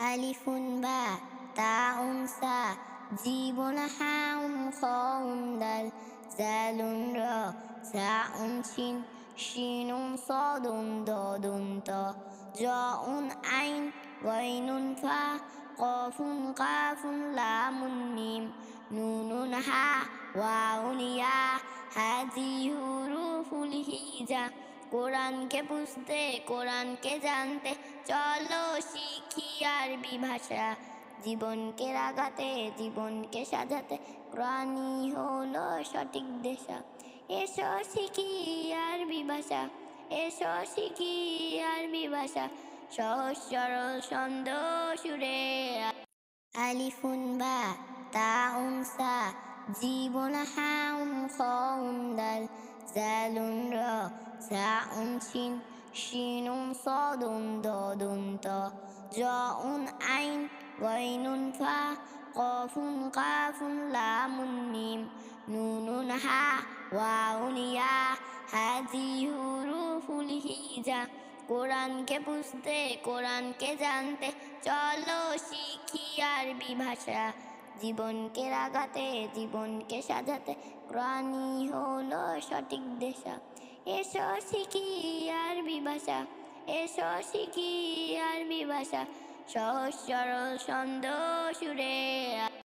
আলিফুন বা তাউন সা জীবন হাউন খাউন দাল জালুন র সাউন শিন শিনুন সাদুন দাদুন ত জাউন আইন গাইনুন ফা কফুন কাফুন লামুন মিম নুনুন হা ওয়াউন ইয়া হাজি হুরুফুল হিজা। কোরআনকে বুঝতে কোরআনকে জানতে চলো শিখি আরবি ভাষা। জীবনকে রাগাতে জীবনকে সাজাতে কোরআনই হলো সঠিক দিশা। এসো শিখি আরবি ভাষা, এসো শিখি আরবি ভাষা, সহজ সরল ছন্দ সুরে। আলিফুন বা তাউন সা জীবন হাউন খাউন দাল জালুন র সাউন শিন শিনুন সাদুন দাদুন ত জাউন আইন গাইনুন ফা কফুন কাফুন লামুন মিম নুনুন হা ওয়াউন ইয়া হাজি হুরুফুল হিজা। কোরআনকে বুঝতে কোরআনকে জানতে চলো শিখি আরবি ভাষা। জীবনকে রাগাতে জীবনকে সাজাতে কোরআনই হলো সঠিক দিশা। এসো শিখি আরবি ভাষা, এসো শিখি আরবি ভাষা, সহজ সরল ছন্দ সুরে।